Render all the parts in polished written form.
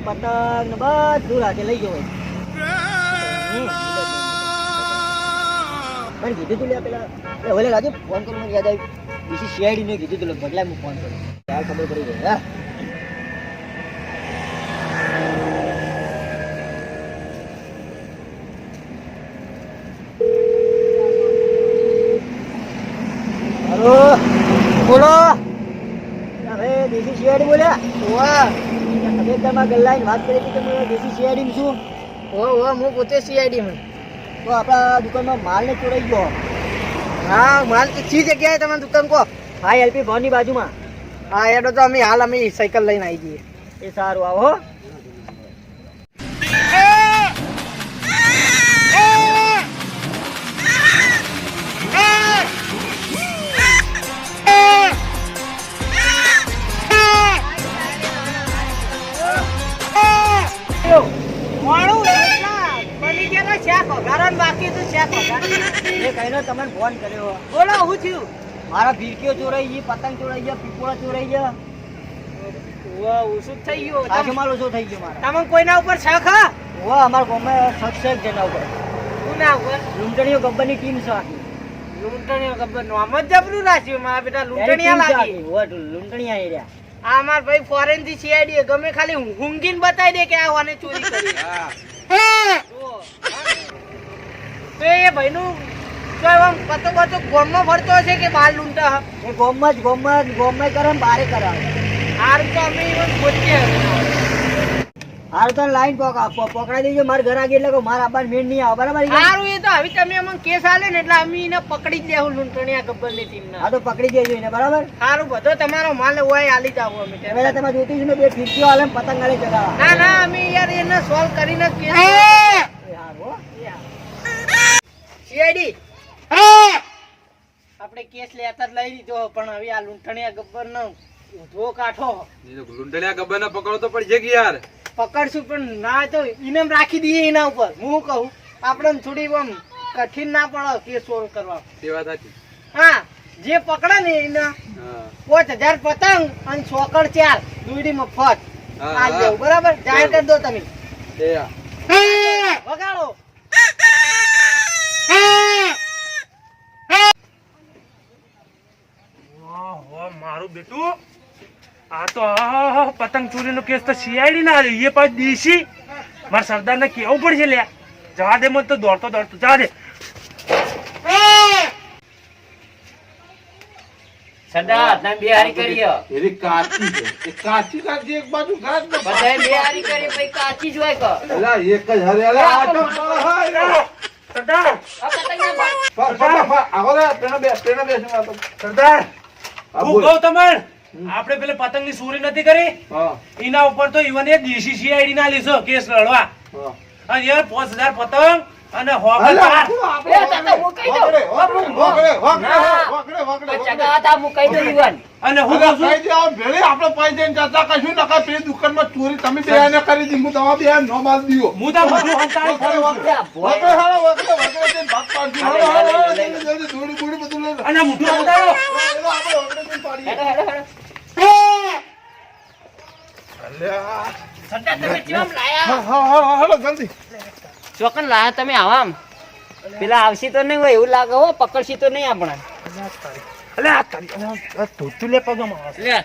પતંગ ને બધું રાતે લઈ ગયો પણ કીધું તું લે પેલા ઓલે રાજુ ફોન કરું મને યાદ આવ્યું બીજી સીઆઈડી ને કીધું તું બદલા હું ફોન કરું ત્યારે ખબર પડી ગઈ હા હેલો બોલો અરે દેશી સીઆઈડી બોલ્યા વાહ ખબેદારમાં ગલ્લાઈને વાત કરી હતી તમે દેશી સીઆઈડી શું હું પોતે સીઆઈડી માં તો આપણા દુકાનમાં માલ ને ચોરાઈ ગયો હા માલ કઈ જગ્યાએ તમારી દુકાન કહો હા એલપી ભવનની બાજુમાં હા એડો તો હાલ અમે સાયકલ લઈને આવી જઈએ એ સારું આવો હો બાકી તો કહીનો તમને ફોન કર્યો બોલો હું થયું મારા ભીરકીઓ ચોરાઈ ગઈ પતંગ ચોરાઈ ગયા પીપોળા ચોરાઈ ગયા ઓછું થઈ ગયું આજમાલ ઓછો થઈ ગયો મારા તમે કોઈના ઉપર શક હા અમારા ગામમાં શક જેના ઉપર કોના ઉપર લૂંટણીઓ ગબ્બરની ટીમ છે આખી લૂંટણીઓ ગબ્બર નામ જ જબરું રાખ્યું મારા બેટા લૂંટણીયા લાગી લૂંટણીયા એરિયા આ અમાર ભાઈ ફોરેન થી સીઆઈડી ગમે ખાલી હુંગીન બતાવી દે કે આ વાને ચોરી કરી તો એ ભાઈનું પતો ગોમમાં ફરતો હશે કે બાર લૂંટા એ ગોમમાં જ કરે બારે કરાવે હાર તો અમે પહોંચીએ હાર તો લાઈન પકડાઈ દેજો મારા ઘર આગળ એટલે મારા આબાર મેળ નહીં આવે બરાબર સારું એ તો હવે તમે અમને કેસ આલે ને એટલે અમે એને પકડી જ લેવું લૂંટણીયા ગબ્બરની ટીમના હા તો પકડી દેજો એને બરાબર સારું બધો તમારો માલ હોય આલી જાવ અમે પેલા તમે જોતી ને બે ફીરકીઓ આલે પતંગ આલે ચગાવા ના અમે યાર એને સોલ્વ કરીને કેસ સીઆઈડી આપણે કેસ લેતા જ લઈ લીધો પણ હવે આ લૂંટણીયા ગબ્બર નો ઉધો કાઠો લૂંટણીયા ગબ્બર ને પકડો તો પડી જશે યાર પકડશું પણ ના તો ઇનામ રાખી દઈએ એના ઉપર હું કહું આપણે થોડી આમ કઠિન ના પડે કેસ સોલ્વ કરવા તે વાત સાચી હા જે પકડે ને એના 5000 પતંગ અને ચોકડ 4 દુડી મફત આ જાવ બરાબર જાહેર કરી દો તમે વગાડો મારું બેટું આ તો પતંગ ચોરી નો કેસ તો સીઆઈડી ના એ પાછું દેશી મારા સરદાર ને કેવું પડશે લે જવા દે મને તો દોડતો જવા દે સરદાર તમે બે હારી કરી એરી કાચી છે એ કાચી એક બાજુ ઘાટ ને બધા બે હારી કરી પછી કાચી જ હોય કે એલા એક જ હરે એલા આટો સરદાર આ પતંગ ના આવો રે પેનો બે સરદાર હું કહું તમને આપણે પેલે પતંગ ની ચોરી નથી કરી એના ઉપર તો ઈવન એ દેશી સીઆઈડી ના લીધો કેસ લડવા અને યાર 5000 પતંગ અને અને હું કહું છું ભેળે આપણે પૈસે જતા કશું નકા પેલી દુકાનમાં ચોરી તમે બેને કરી દી હું તમારા બે નો માલ દીયો હું તો મોટું હંતાળી કરું છું અને મોટું હંતાળો ચોકન લાયા તમે આવામ પેલા આવશી તો નહીં હોય એવું લાગે હો પકડશી તો નહીં આપણા અલે આ તારી ધોતું લે પગમાં લે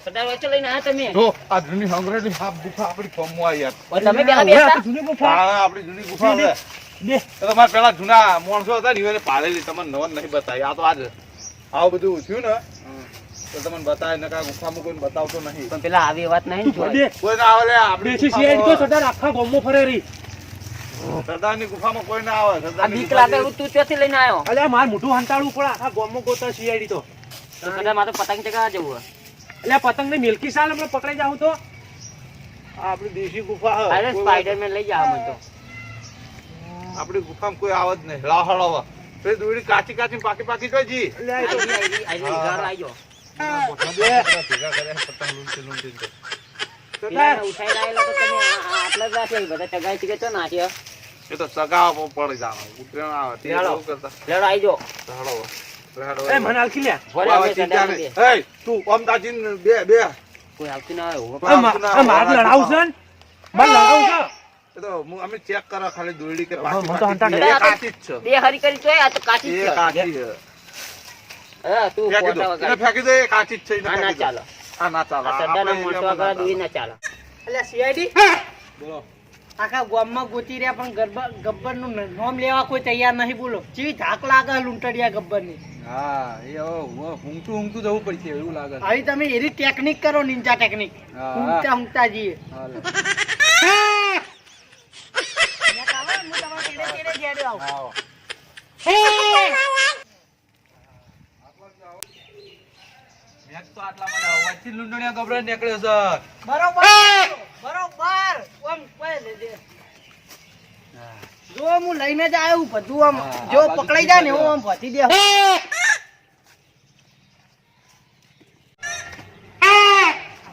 સરદાર વચ્ચે લઈને આયા તમે જો આ જૂની હંગરેની હાફ ગુફા આપણી ફોર્મમાં આવી યાર તમે પેલા બેસતા જૂની ગુફા હા આપણી જૂની ગુફા છે બે તમારે પેલા જૂના માણસો હતા ને એને પાડેલી તમને નવન નહીં બતાવી આ તો આજ આવું બધું થયું ને તો તમને બતાવે ને કાંઈ ગુફામાં કોઈને બતાવતો નહીં પણ પેલા આવી વાત નહીં કોઈ ના આવે આપણી દેશી સીઆઈડી તો સરદાર આખા ગામમાં ફરે રહી સરદારની ગુફામાં કોઈ ના આવે આ બીક લાગે તું ત્યાંથી લઈને આવ્યો અલે માર મોટું હંતાળું પડે આખા ગામમાં ગોતા સીઆઈડી તો સરદાર મારે પતંગ ચગાવવા જવું એટલે પતંગ ને મિલકી સાલ આપણે પકડાઈ જાવ તો આપણી દેશી ગુફા અરે સ્પાઈડરમેન લઈ જાવ મને તો આપણી ગુફામાં કોઈ આવે જ નહીં લાહળવા પેલી દોડી કાચી કાચી પાકી કોઈ જી આવી ગયો સરદાર ઉઠાઈ લાયેલા તો તમે આટલા જ રાખે બધા ચગાઈ ચગે તો નાખ્યો એ તો સગાવા પડી જવાનું ઉતરેણ આવે તે એવું કરતા લેડો આવી જો હળો એ મને આલકી લે તું ઓમ તાજીન બે કોઈ આવતું ના હોય કોઈ આવતું ના હોય. મારે લડાવું છે ને? મારે લડાવું છે. એ તો અમે ચેક કરો ખાલી દોરડી કે મને તો હંતા પાછી એ કાચી જ છે. બે હરી કરી તોય આ તો કાચી જ એ છે. કાચી છે. હા, તું ફેંકી દો. ફોટા એને વગાડી. ફેંકી દો, એ કાચી જ છે, એને આ ના ફેંકી દો. ચાલે. આ ના ચાલે. આ સરદારના આપણે મોટો એરિયામાં વગાડે ના ઈ ના ચાલે. એટલે સીઆઈડી બોલો. આખા ગામમાં ગોતી રહ્યા પણ ગબ્બરનું નામ લેવા કોઈ તૈયાર નહીં. બોલો ચીવી ધાક લાગે લૂંટડિયા ગબ્બરની. હા એ હવે ઊંઘતું જવું પડશે એવું લાગે છે. આવી તમે એવી ટેકનિક કરો, નિંજા ટેકનિક. હા. ઊંઘતા જઈએ. હાલે. આવો. મેં તો આટલા માટે અવાજથી જ લૂંટણીયા ગભરાઈ નીકળ્યો છે. બરોબર ઓમ કોઈ લે દે. જો હું લઈને જ આવ્યો બધું આમ હા, જો આ બાજુ પકડાઈ જાય ને હું આમ ભતી દે.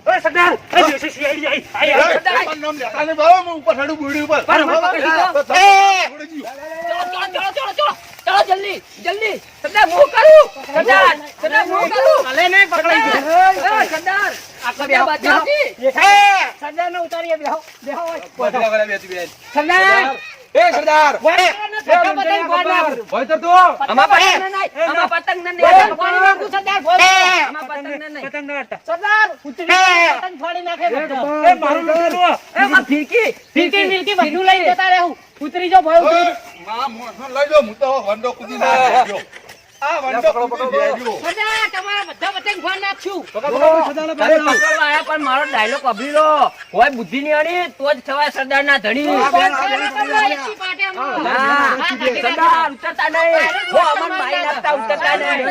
ઓય સરદાર, આ દેશી CID આઈ. આઈ, આઈ, સરદાર. પણ નામ લેતા નહીં બાબા, હું ઉપર હેડું બુડી ઉપર. પણ મને પકડી લીધો. તો ઉડી ગયું. ચલો જલ્દી જલ્દી. સરદાર હું કરું. સરદાર હું કરું. ભલે નહીં પકડાઈ જાય. એ, સરદાર આટલા સરદાર બેહો, બચાવજી. સરદારને ઉતારીએ બેહો બેહો. પકડ્યા વળ્યા બેથી બેન. સરદાર એ સરદાર સરદાર બધાને ગોળ મારું. હોય તો તું. આમાં પતંગ નહીં. આમાં પતંગ નહીં. પાણી માંગુ સરદાર ગોળ. આમાં પતંગ નહીં. પતંગ ના હતા. સરદાર ઉતરી પતંગ ફાડી નાખે બધા. એ મારું લૂંટેલું. એ માં ફિરકી ફીરકી ફીરકી બધું લઈ જતા રહેવું. ઉતરી જાઓ ભાઈ ઓય, ઉતરી. માં મોણસો લઈ જાઓ, હું તો વંડો કૂદી ના ગયો. આ વંડો કૂદી ગયો. સરદાર તમારા બધા પતંગ ફાડી નાખશું. તમે પકડવા આયા પણ મારો ડાયલોગ અભરી લો. હોય બુદ્ધિ ની અડી તો જ થવાય સરદાર ના ધણી. હા, સરદાર ઉતરતા નહીં. હો અમન મારી નાખતા ઉતરતા નહીં.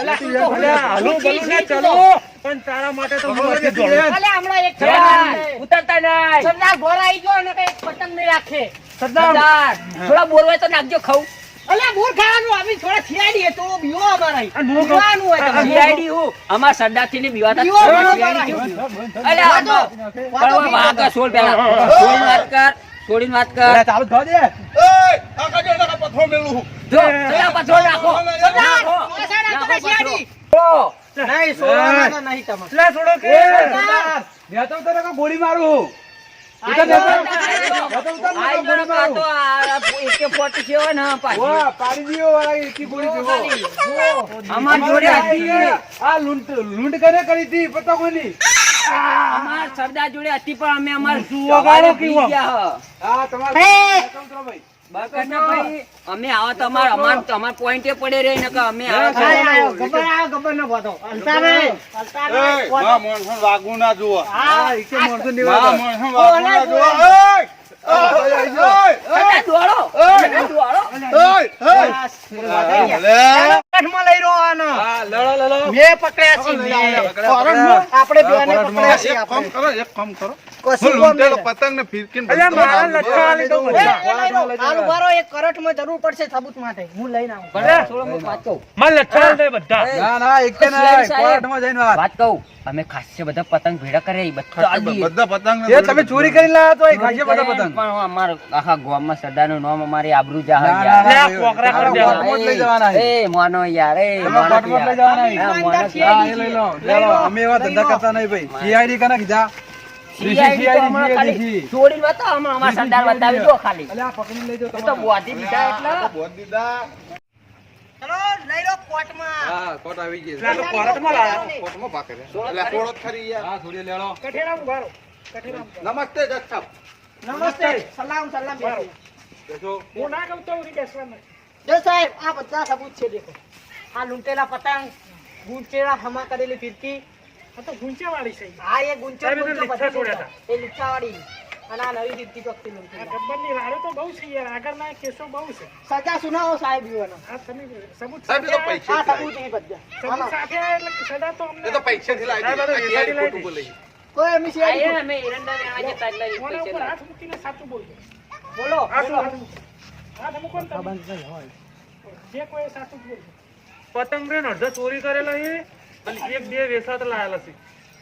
અલ્યા, હાલું બલું ને ચલો. પણ તારા માટે તો હું નથી દોડું. સરદાર ઉતરતા નહીં. સરદાર ઘોર આવી ગયો અને કઈ પતંગ નહીં રાખે. સરદાર થોડા બોરવાય તો નાખજો ખાવું. અલ્યા બોર ખાવાનું આવી થોડા ખીયાડીએ તો બીવો અમારા આ નો કહું. બીવાનું હોય તમારે. CID હું અમાર સરદાર થી ની બીવાતા બીવો CID અમારા. કેવું? અલ્યા, કરવા વાગા છોડ પેલા. છોડીને વાત કર. છોડીને વાત કર. ચાલુ થવા દે. ઓય, આ કાઢો, આ પથ્થરો મેલું હું. જો સરદાર પાછળ રાખો. સરદાર, રાખો. પાછળ રાખો ને શિયાળી. રાખો. નહીં સોળાના તો નહીં તમારે. એટલે થોડો કે સરદાર, મેં તો તને કોઈ ગોળી મારું. આઈ ગયો કાં તો આ AK-47 ને પાછી. વાહ, પાડી દીયો વાળા એકી ગોળી જેવો. અમાર જોડે હતી. આ લૂંટ કરે કરી હતી પતંગોની. અમાર સરદાર જોડે હતી પણ અમે અમાર જુઓ સવારે ગાળો ભૂલી કેવો. ગયા હ. હા તમારે ભાઈ. બરકતના ભાઈ, અમે આવા તો અમાર પોઈન્ટે પડે રહી ને કે અમે આવા તો આયો, આયો, ગબ્બર નો ભાતો. હલતા નહીં, હલતા નહીં. એય, માં મોણસો વાગવું ના જુઓ. હા એકે મોણસો માં નિવાડો. મોણસો વાગવું ના જુઓ. ઓય, સરદાર દોડો. સરદાર દોડો. વધાઈ ગયા. કાઠમાં લઈ રહ્યો આનો. હા લડો. મેં પકડ્યા છે, મેં. આપણે બેને પકડ્યા છે એક કામ આપણે. કરો, એક કામ કરો. કશું હું કામ લૂંટેલો નહીં. પતંગ ને ફિરકીને અલ્યા, બધું મારા લાવું. લટકા આલી દઉં એ, બધા. એ લઈ લો. હાલ ઉભા રહો, એક કરટમાં જરૂર પડશે સબૂત માટે. હું લઈને આવું. બરાબર, થોડો હું વાત કહું. મારે લટકા દે બધા. ના એકે ના કોર્ટમાં જઈને વાત. વાત કહું. અમે ખાસે બધા પતંગ ભેડા કરે ઈ બધા આલી. બધા પતંગ ને એ તમે ચોરી કરી લાયા તો એ ખાઈએ બધા પતંગ. પણ અમાર આખા ગામમાં સરદારનું નામ અમારી આબરૂ જાહે ના, યાર. ના, લે, કોકરા કરી ના, દેવા. કોર્ટમાં જ લઈ જવાના છે. એ મોનો યાર, એ તમે મોનો કોર્ટમાં જ લઈ યાર. જવાના છે. હા, મોનો ઈમાનદાર યાર. હા, એ લઈ લો. લે લો. અમે એવા ધંધા કરતા નહીં ભાઈ. CID કને કીધા? CID તો હમણાં ખાલી છોડીને બતાવો, હમણાં અમારા સરદાર બતાવી દો ખાલી. અલ્યા આ પકડીને લઈ જાઓ એ તો તમારે. બોધી દીધા એટલે. બોધ દીધા. ચલો, લઈ લો કોર્ટમાં. હા કોર્ટ આવી ગઈ. એટલે આ તો કોર્ટમાં લાયા. કોર્ટમાં ભાગ કર્યા. એટલે થોડો જ ખરી યાર. હા થોડી લેડો. કઠેડા ઉભા રહો. કઠેડા ઉભા રહો. નમસ્તે જજ સાહેબ. નમસ્તે. સલામ સલામ બેસી. બેસો. હું ના કહું તો ઉરી બેસવાનું. જો સાહેબ આ બધા સબૂત છે દેખો. આ લૂંટેલા પતંગ, ગુંચેલા હમા કરેલી ફિરકી. આ તો ગુંચેવાળી છે. આ એ ગુંચો સાહેબ, એ તો ગુંચો લિચ્છા બધું છોડ્યા એ લુચ્ચાવાળી. અને આ નવી ફિરકી ચોકથી આ લૂંટેલી. ગબ્બરની રાડો તો બહુ છે યાર. આગળના કેસો બહુ છે. સજા સુનાવો સાહેબ યુવાનો. આ તમે સબૂત સાહેબ એ તો સાથે પૈસા આ સબૂત એ બધા. સબૂત હાલો. સાથે એટલે સજા તો અમને એ તો પૈસાથી લાવી સાહેબ, આ તો દીધી. વેચાતી ખોટું બોલે. કોઈ એમની આ સિવાય એ અમે એરંડા લેવા જતા એટલે એ કોના પૈસા ઉપર લાવ્યા. હાથ મૂકીને સાચું બોલજો. બોલો હાથ બોલો. મૂકો. હાથ મૂકો ને તમે. જે કોઈ સાચું બોલજો. પતંગ રે અડધો ચોરી કરેલા છે અને એક બે વેસાત લાયેલા છે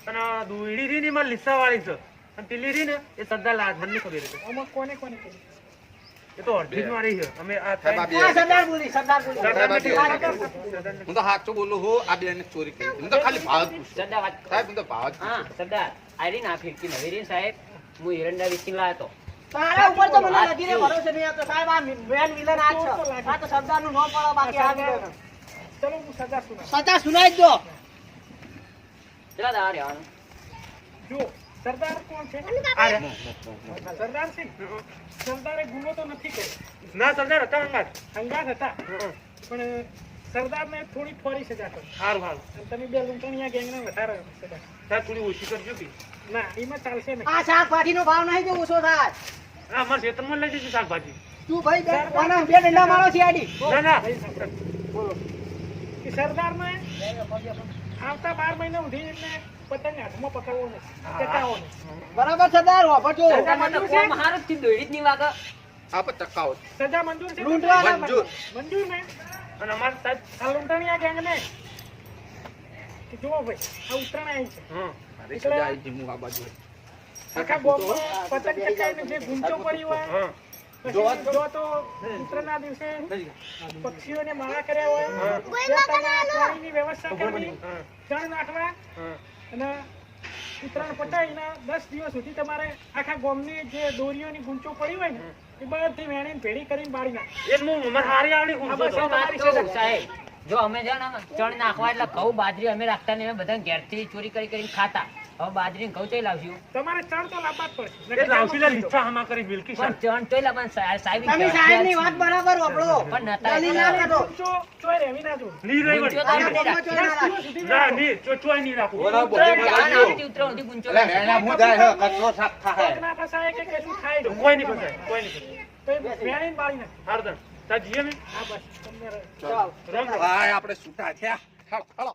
અને આ દોયડી રી ને એમાં લીસા વાળી છે અને પેલી રી ને એ સરદાર લાજ મને ખબર છે આમાં કોને કોને કરી એ તો અડધી જ મારી છે અમે આ સાહેબ, આ બે- આ સરદાર બોલી સરદાર બોલી સરદાર નથી. હું તો સાચું બોલું છું આ બેને ચોરી કરી હું તો ખાલી ભાવ જ પૂછું. સરદાર વાત સાહેબ હું તો ભાવ જ હા સરદાર આરી ના ફિરકી નવી રહી સાહેબ હું એરંડા વિસકી લાયો તો તારા ઉપર તો મને લગીને ભરોસો નહીં આવતો સાહેબ આ મેન વિલન આ જ છે આ તો સરદારનું નામ પડે બાકી આ વિલન ચલો હું સજા સુના સજા સુનાઈ જ દો ચલા દા રહેવાનું જો સરદાર કોણ છે આ રે. સરદાર છે ને? સરદારે ગુનો તો નથી કર્યો ના સરદાર હતા અંગાત હતા પણ સરદારને થોડી ફોરી સજા કરી સારું સારું તમે બે લૂંટણીયા ગેંગને વધારે સજા સાહેબ થોડી ઓછી કરજો કે ના એમાં ચાલશે નહીં આ શાકભાજીનો ભાવ નહીં જો ઓછો થાય આ અમારા ખેતરમાં લઈ જઈશું શાકભાજી તું ભાઈ કોના બે ડંડા મારો છે આડી ના ના બોલો કે સરદારને આવતા 12 મહિના સુધી એમને પતંગ હાથમાં પકડવો નથી ચકાવવો નથી બરાબર સરદાર વાપરજો સરદાર તો કોમ હારું જ થી દોડી જ નહીં વાગે આ પર ચકાવો સજા મંજૂર છે લૂંટવાના મંજૂર. મંજૂર ને અને અમારા સાહેબ આ લૂંટણીયા ગેંગને કે જુઓ ભાઈ આ ઉત્તરાયણ આવી છે મારી સજા આવી છે, હું આ બાજુ આખા ગામમાં પતંગ ચકાવીને જે ગુંચો પડી હોય પછી જો તો ઉત્તરાયણના દિવસે પક્ષીઓને માળા કર્યા હોય ત્યાં તમે પાણીની વ્યવસ્થા કરવી ચણ નાખવા અને ઉત્તરાયણ પતાવીને 10 દિવસ સુધી તમારે આખા ગામની જે દોરીઓની ગુંચો પડી હોય ને એ બધી વેણીને ભેડી કરીને બાળી નાખે તો વાત કહું, સાહેબ જો અમે છે ને ચણ નાખવા એટલે ઘઉં બાજરી અમે રાખતા ને બધા ઘેરથી ચોરી કરી કરીને ખાતા હવે બાજરી ઘઉં ચોઈ લાવશું તમારે ચણ તો લાવવા જ પડશે પણ ચણ ચોઈ લાવવાનું સાહેબ તમે સાહેબની વાત બરાબર વાપરો પણ નતા દલીલ ના કરો ગુંચો ચોય રહેવી ના જોઈએ ગુંચો તો અમે નહીં રાખતા. બોલા બોલી જાન બોલાવજો. આવતી ઉતરો સુધી ગુંચો એટલે વેણા હું જાય હે, કચરો સાફ થાય. પગ ના ફસાય કે કશું થાય નહીં. કોઈ નહીં ફસાય તો એ વેણીને બાળી નાખે હા બસ તમને ચાલો ભાઈ આપણે છૂટા થયા. હાલો, હાલો.